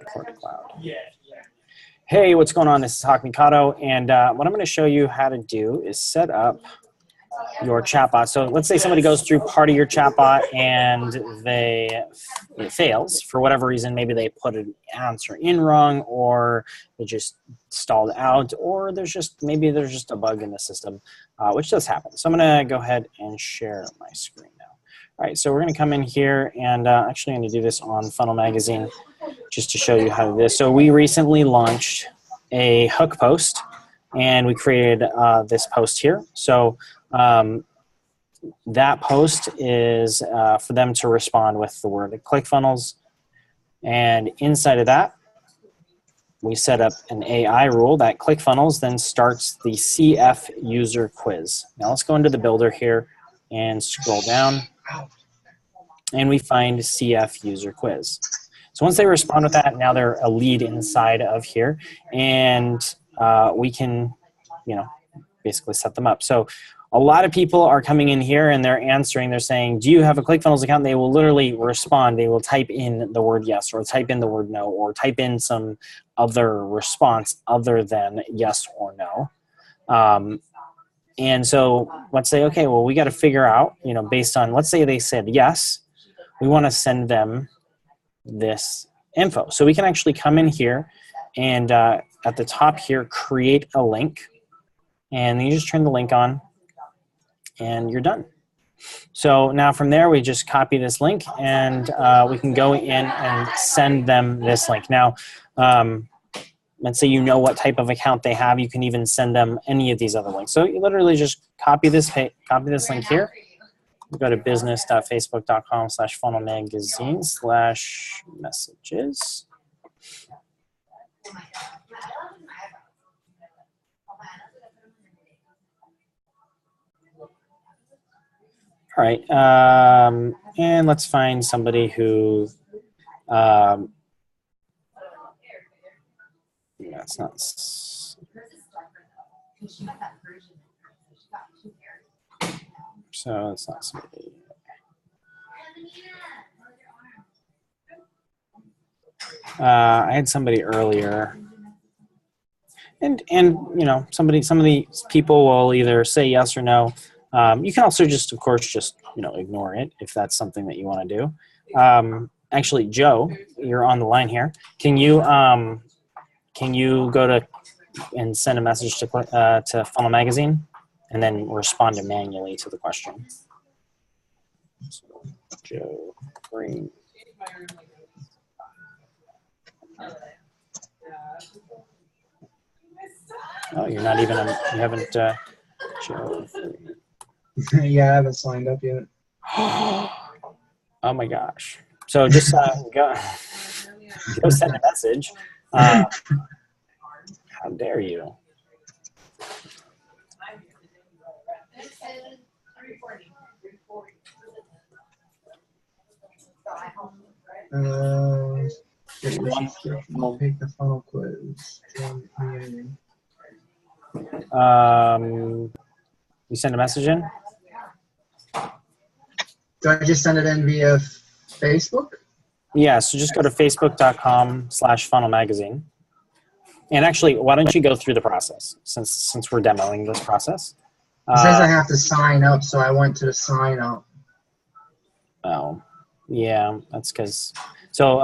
Record to cloud. Hey, what's going on? This is Hawk Mikado, and what I'm going to show you how to do is set up your chatbot. So let's say somebody goes through part of your chatbot and it fails for whatever reason. Maybe they put an answer in wrong, or they just stalled out, or maybe there's just a bug in the system, which does happen. So I'm going to go ahead and share my screen now. All right, so we're going to come in here, and actually I'm going to do this on Funnel Magazine just to show you how to do this. So we recently launched a hook post, and we created this post here. So that post is for them to respond with the word ClickFunnels. And inside of that, we set up an AI rule that ClickFunnels then starts the CF user quiz. Now let's go into the builder here and scroll down, and we find CF user quiz. So once they respond with that, now they're a lead inside of here, and we can, basically set them up. So a lot of people are coming in here and they're answering. They're saying, do you have a ClickFunnels account? They will literally respond. They will type in the word yes, or type in the word no, or type in some other response other than yes or no. And so let's say, okay, well, we got to figure out, based on, let's say they said yes, we want to send them this info. So we can actually come in here and at the top here, create a link, and then you just turn the link on and you're done. So now from there, we just copy this link, and we can go in and send them this link. Now, let's say you know what type of account they have. You can even send them any of these other links. So you literally just copy this link here. Go to business.facebook.com/funnelmagazine/messages. All right, and let's find somebody who, that's not, so it's not somebody. I had somebody earlier, and some of these people will either say yes or no. You can also just, of course, just ignore it if that's something that you want to do. Actually, Joe, you're on the line here. Can you go to and send a message to Funnel Magazine, and then respond manually to the question? So, Joe Green. Oh, you're not even. You haven't. Joe Green. Yeah, I haven't signed up yet. Oh my gosh! So just go send a message. How dare you? I'll take the funnel quiz. You send a message in? Do I just send it in via Facebook? Yeah, so just go to facebook.com/funnelmagazine. And actually, why don't you go through the process since we're demoing this process? It says I have to sign up, so I went to the sign up. Oh, yeah, that's because. So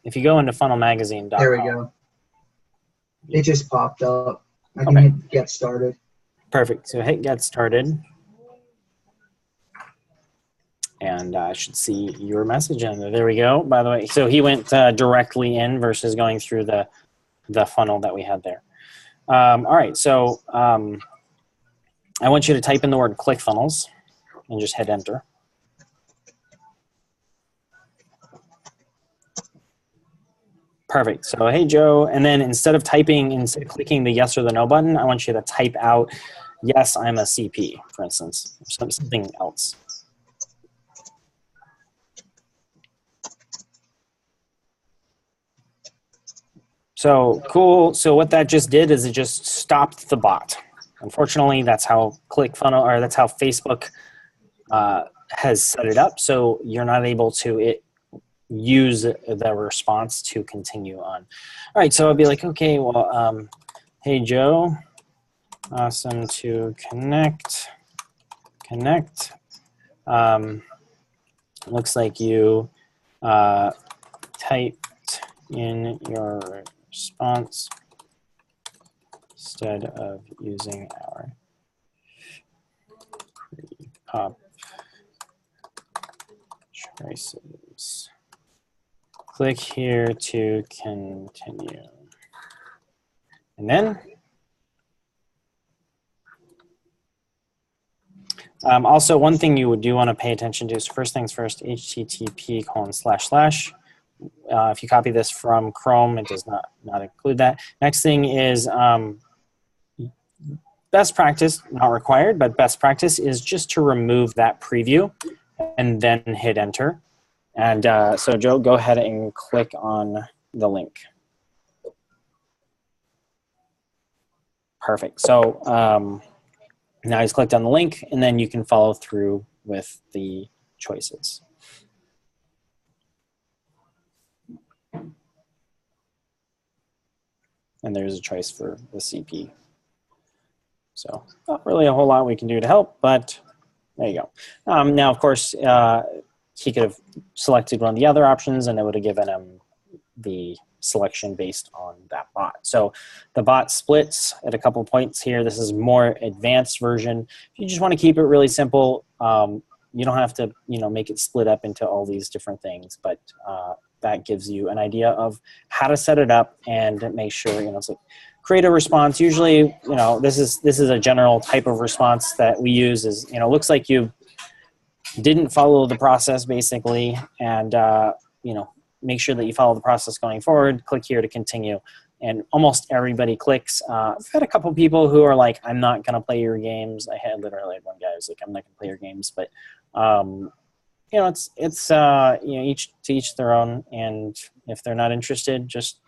if you go into funnelmagazine.com. There we go. It just popped up. I can hit get started. Perfect. So hit get started. And I should see your message in there. There we go. By the way, so he went directly in versus going through the funnel that we had there. All right, so I want you to type in the word ClickFunnels and just hit enter. Perfect. So hey Joe, and then instead of clicking the yes or the no button, I want you to type out yes, I'm a CP, for instance, or something else. So cool. So what that just did is it just stopped the bot. Unfortunately, that's how ClickFunnels, or that's how Facebook has set it up. So you're not able to use the response to continue on. All right, so I'll be like, okay, well, hey, Joe, awesome to connect. Looks like you typed in your response instead of using our pre-pop choices. Click here to continue. And then also, one thing you do want to pay attention to is first things first, http://. If you copy this from Chrome, it does not include that. Next thing is best practice, not required, but best practice is just to remove that preview and then hit enter. And so Joe, go ahead and click on the link. Perfect. So now he's clicked on the link, and then you can follow through with the choices. And there's a choice for the CP. So not really a whole lot we can do to help, but there you go. Now, of course, he could have selected one of the other options, and it would have given him the selection based on that bot. So the bot splits at a couple points here. This is more advanced version. If you just want to keep it really simple, you don't have to, make it split up into all these different things, but that gives you an idea of how to set it up and make sure, it's like create a response. Usually, this is a general type of response that we use is, looks like you didn't follow the process basically, and make sure that you follow the process going forward. Click here to continue. And almost everybody clicks. I've had a couple people who are like, I'm not going to play your games. I had literally one guy who's like, I'm not going to play your games. But, it's each to each their own. And if they're not interested, just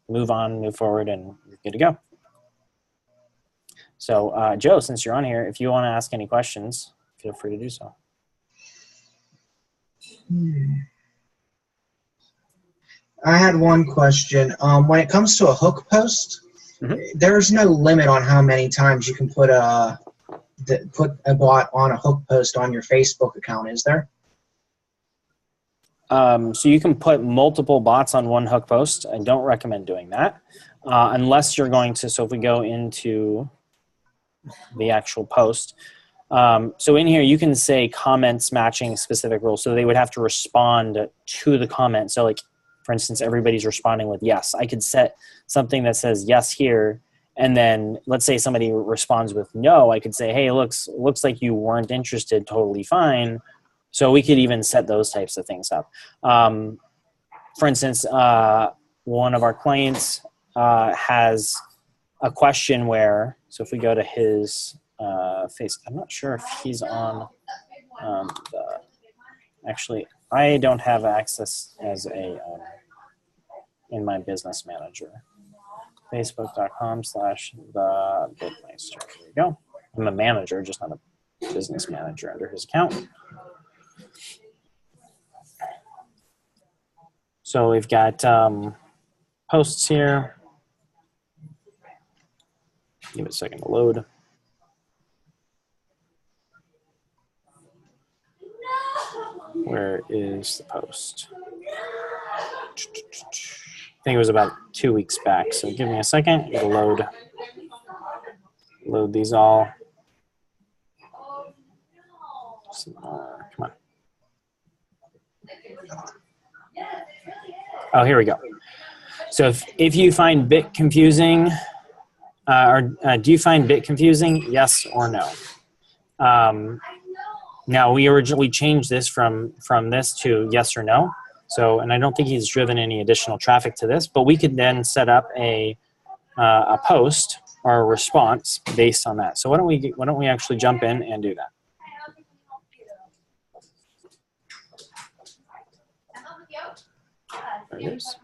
move on, move forward, and you're good to go. So, Joe, since you're on here, if you want to ask any questions, feel free to do so. I had one question. When it comes to a hook post, there's no limit on how many times you can put a bot on a hook post on your Facebook account, is there? So you can put multiple bots on one hook post. I don't recommend doing that unless you're going to. So if we go into the actual post, so in here you can say comments matching specific rules. So they would have to respond to the comment. So like, for instance, everybody's responding with yes. I could set something that says yes here, and then let's say somebody responds with no. I could say, hey, looks like you weren't interested. Totally fine. So we could even set those types of things up. For instance, one of our clients has a question where, so if we go to his face, I'm not sure if he's on actually, I don't have access as a in my business manager. Facebook.com/thebitmeister. There you go. I'm a manager, just not a business manager under his account. So we've got posts here. Give it a second to load. Where is the post? I think it was about 2 weeks back. So give me a second. It'll load these all. Come on. Oh, here we go. So if you find bit confusing, do you find bit confusing? Yes or no? Now we originally changed this from this to yes or no. So, and I don't think he's driven any additional traffic to this, but we could then set up a post or a response based on that. So why don't we actually jump in and do that? There it is.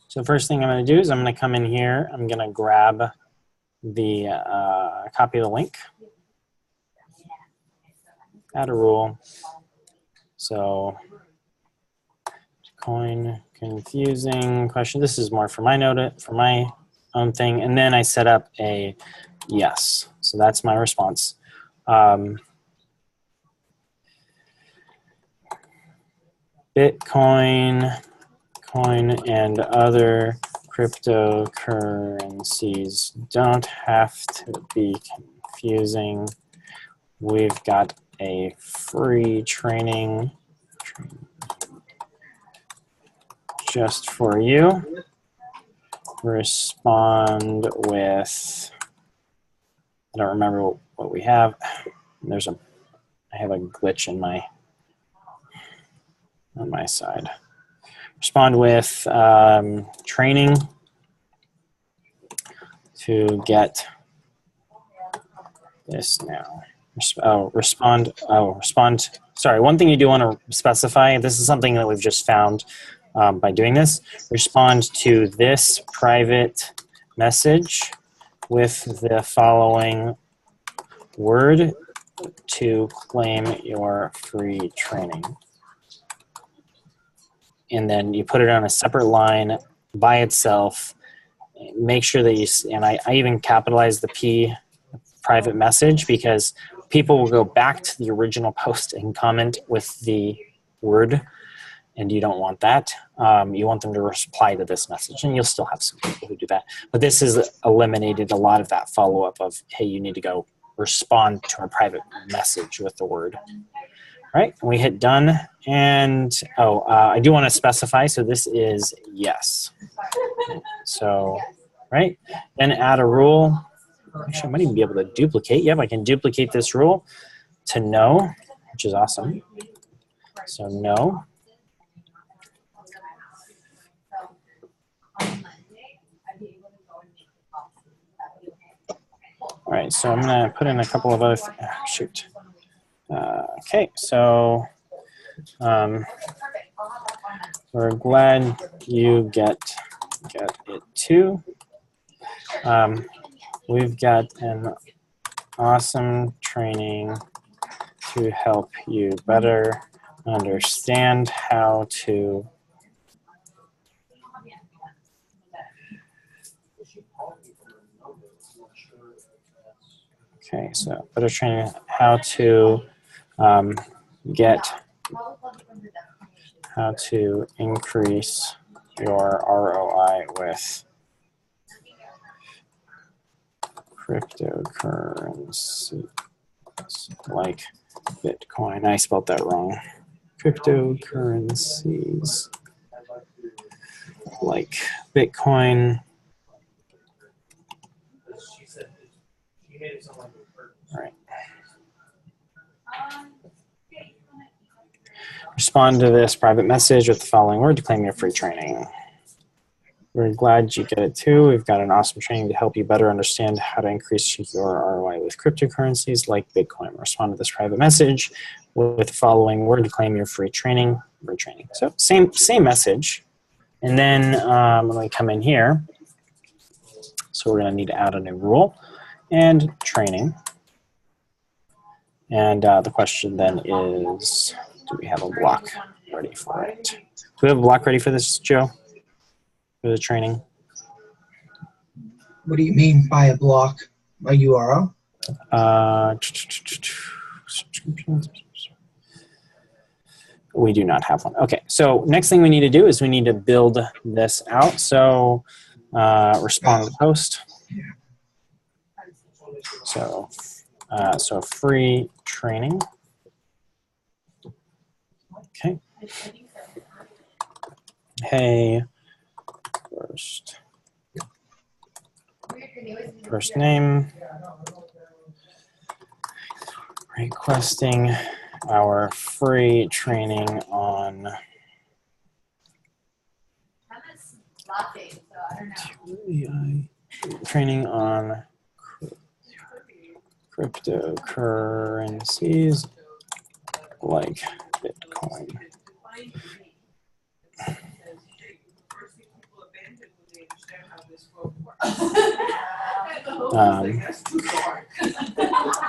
So first thing I'm going to do is I'm going to come in here. I'm going to grab the copy of the link. add a rule. So coin confusing question. This is more for my note, for my own thing. And then I set up a yes. So that's my response. Bitcoin, coin, and other cryptocurrencies don't have to be confusing. We've got a free training just for you. Respond with, I don't remember what we have. I have a glitch in on my side. Respond with training to get this now. Respond. Sorry, one thing you do want to specify, this is something that we've just found by doing this. Respond to this private message with the following word to claim your free training. And then you put it on a separate line by itself. Make sure that you, and I even capitalize the P private message because people will go back to the original post and comment with the word, and you don't want that. You want them to reply to this message, and you'll still have some people who do that. But this has eliminated a lot of that follow-up of, hey, you need to go respond to a private message with the word. All right, and we hit done. And, I do want to specify, so this is yes. So, right, then add a rule. Actually, I might even be able to duplicate. Yep, I can duplicate this rule to no, which is awesome. So no. All right, so I'm going to put in a couple of other, shoot. Okay, so we're glad you get it too. We've got an awesome training to help you better understand how to better training how to how to increase your ROI with cryptocurrency like Bitcoin. I spelled that wrong. Cryptocurrencies like Bitcoin. All right. Respond to this private message with the following word to claim your free training. We're glad you get it too. We've got an awesome training to help you better understand how to increase your ROI with cryptocurrencies like Bitcoin. Respond to this private message with the following word to claim your free training. So same message. And then when we come in here, so we're going to need to add a new rule and training. And the question then is, do we have a block ready for it? Do we have a block ready for this, Joe? For the training? What do you mean by a block? A URL? We do not have one. Okay, so next thing we need to do is we need to build this out. So respond to the post. So free training. Okay. Hey, first name, requesting our free training on cryptocurrencies like Bitcoin.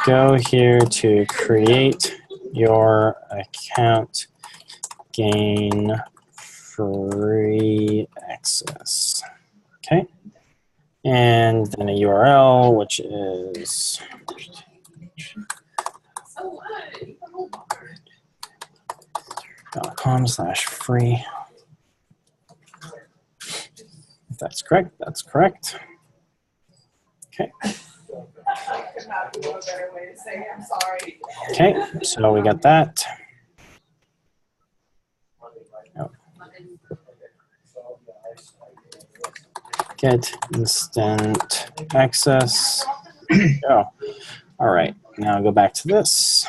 Go here to create your account gain free access. Okay. And then a URL, which is .com/free. If that's correct, that's correct. Okay. Okay, so we got that. Oh. Get instant access. Oh, all right. Now go back to this.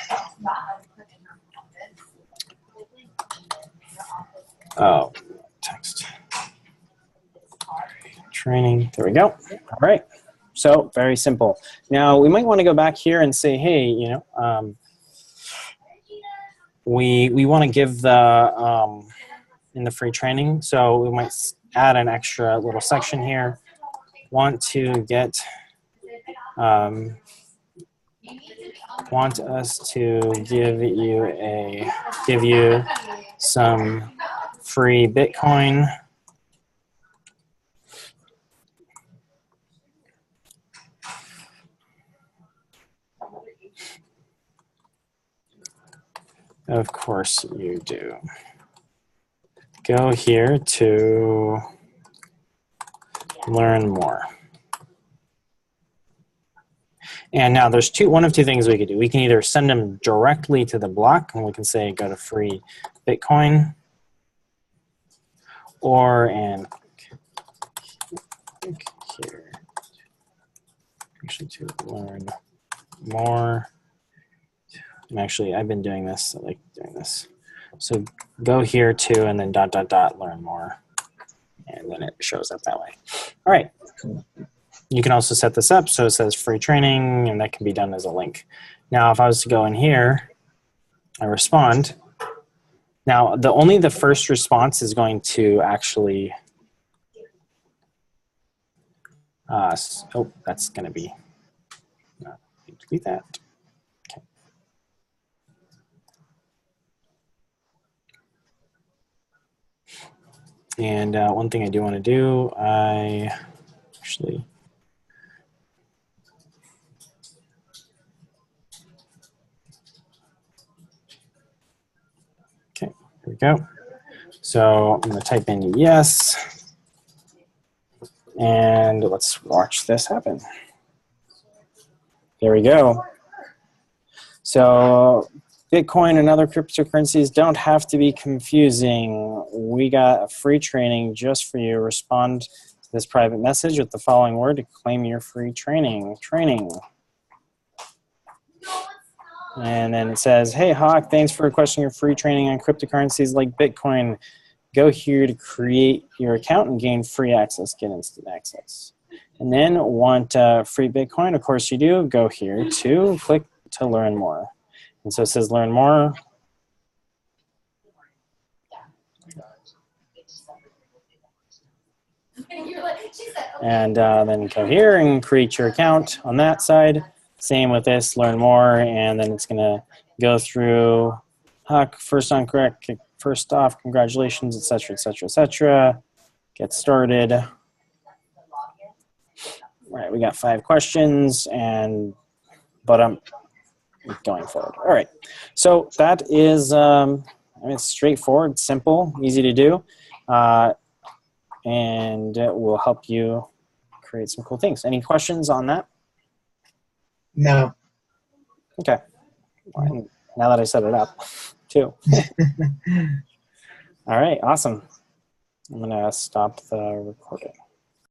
Oh, text. Training. There we go. All right. So very simple. Now we might want to go back here and say, hey, you know, we want to give the in the free training. So we might add an extra little section here. Want to get want us to give you some free Bitcoin. Of course you do. Go here to learn more. And now there's one of two things we could do. We can either send them directly to the block, and we can say go to free Bitcoin, or and click here actually to learn more. And actually, I've been doing this. I like doing this. So go here too, and then ... learn more, and then it shows up that way. All right. You can also set this up so it says free training, and that can be done as a link. Now, if I was to go in here, I respond. Now, only the first response is going to actually. Oh, that's going to be. Delete that. And one thing I do want to do, I actually, okay, here we go. So I'm going to type in yes, and let's watch this happen. There we go. So Bitcoin and other cryptocurrencies don't have to be confusing. We got a free training just for you. Respond to this private message with the following word to claim your free training. And then it says, hey, Hawk, thanks for requesting your free training on cryptocurrencies like Bitcoin. Go here to create your account and gain free access, get instant access. And then want free Bitcoin? Of course you do. Go here to click to learn more. And so it says learn more. And then go here and create your account on that side. Same with this, learn more, and then it's going to go through first off, congratulations, etc., etc., etc. Get started. All right, we got 5 questions, but I'm going forward. All right, so that is it's straightforward, simple, easy to do, and it will help you create some cool things. Any questions on that? No. Okay. Now that I set it up, too. All right, awesome. I'm going to stop the recording.